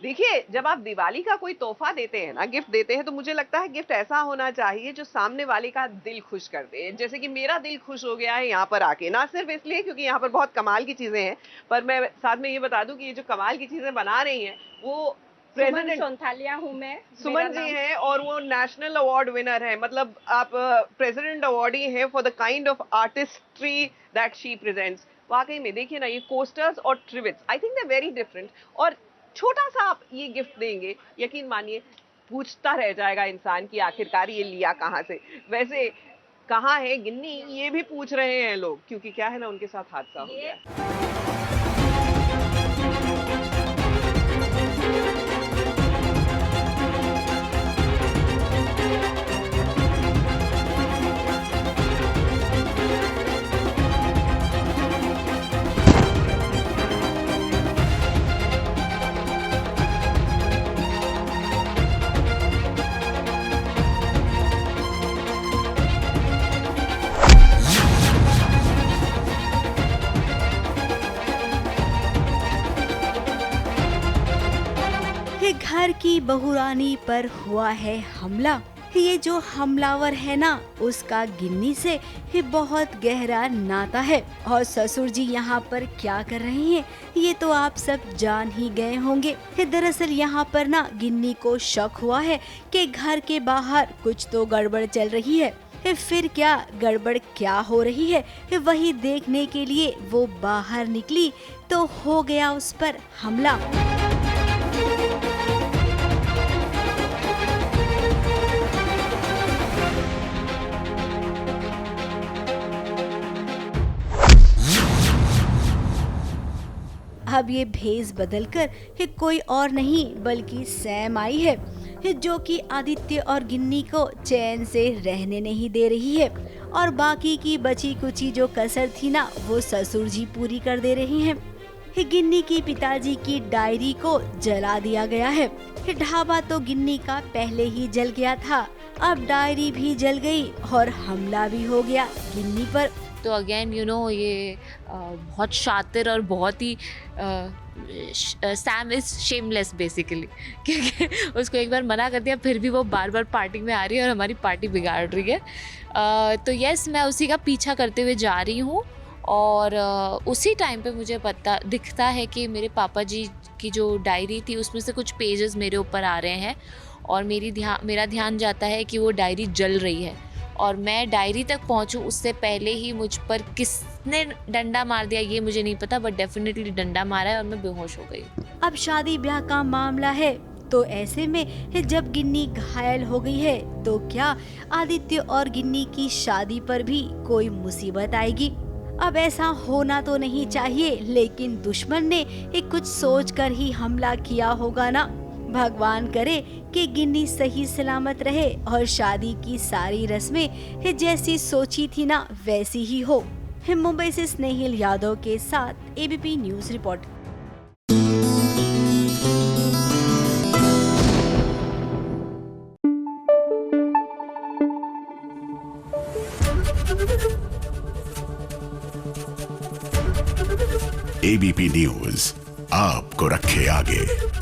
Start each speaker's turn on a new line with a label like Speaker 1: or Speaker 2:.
Speaker 1: देखिए, जब आप दिवाली का कोई तोहफ़ा देते हैं ना, गिफ्ट देते हैं, तो मुझे लगता है गिफ्ट ऐसा होना चाहिए जो सामने वाले का दिल खुश कर दे। जैसे कि मेरा दिल खुश हो गया है यहाँ पर आके, ना सिर्फ़ इसलिए क्योंकि यहाँ पर बहुत कमाल की चीज़ें हैं, पर मैं साथ में ये बता दूँ कि ये जो कमाल की चीज़ें बना रही हैं, वो
Speaker 2: सुमन
Speaker 1: प्रेज़िडेंट
Speaker 2: सोंथालिया हूँ मैं, मेरा
Speaker 1: सुमन जी
Speaker 2: नाम।
Speaker 1: हैं और वो नेशनल अवार्ड विनर हैं। मतलब आप प्रेज़िडेंट अवार्डी हैं for the kind of artistry that she presents. वाक़ई में देखिए ना, ये कोस्टर्स और trivets I think they are very different. और छोटा-सा आप ये गिफ्ट देंगे, यकीन मानिए पूछता रह जाएगा इंसान कि आखिरकार ये लिया कहाँ से? वैसे कहाँ है गिन्नी, ये भी पूछ रहे हैं लोग, क्योंकि क्या है ना, उनके साथ हादसा हो
Speaker 2: ये
Speaker 1: गया है।
Speaker 3: ये घर की बहुरानी पर हुआ है हमला। ये जो हमलावर है ना, उसका गिन्नी से ये बहुत गहरा नाता है। और ससुर जी यहाँ पर क्या कर रहे हैं ये तो आप सब जान ही गए होंगे। दरअसल यहाँ पर ना गिन्नी को शक हुआ है कि घर के बाहर कुछ तो गड़बड़ चल रही है। फिर क्या गड़बड़ क्या हो रही है वही देखने के लिए वो बाहर निकली तो हो गया उस पर हमला। अब ये भेस बदलकर ये कोई और नहीं बल्कि सैम आई है, जो कि आदित्य और गिन्नी को चैन से रहने नहीं दे रही है। और बाकी की बची कुची जो कसर थी ना, वो ससुर जी पूरी कर दे रही हैं। गिन्नी की पिताजी की डायरी को जला दिया गया है। ढाबा तो गिन्नी का पहले ही जल गया था, अब डायरी भी जल गई और हमला भी हो गया गिन्नी पर।
Speaker 4: तो अगेन ये बहुत शातिर और बहुत ही सैम इज़ शेमलेस बेसिकली, क्योंकि उसको एक बार मना कर दिया फिर भी वो बार बार पार्टी में आ रही है और हमारी पार्टी बिगाड़ रही है। तो यस, मैं उसी का पीछा करते हुए जा रही हूँ। और उसी टाइम पे मुझे दिखता है कि मेरे पापा जी की जो डायरी थी उसमें से कुछ पेजेस मेरे ऊपर आ रहे हैं और मेरा ध्यान जाता है कि वो डायरी जल रही है। और मैं डायरी तक पहुंचूं उससे पहले ही मुझ पर किसने डंडा मार दिया ये मुझे नहीं पता, बट डेफिनेटली डंडा मारा है और मैं बेहोश हो गई।
Speaker 3: अब शादी ब्याह का मामला है, तो ऐसे में जब गिन्नी घायल हो गई है तो क्या आदित्य और गिन्नी की शादी पर भी कोई मुसीबत आएगी? अब ऐसा होना तो नहीं चाहिए, लेकिन दुश्मन ने कुछ सोचकर ही हमला किया होगा ना। भगवान करे कि गिन्नी सही सलामत रहे और शादी की सारी रस्में जैसी सोची थी ना वैसी ही हो। मुंबई से स्नेहिल यादव के साथ ABP news report.
Speaker 5: ABP news आपको रखे आगे।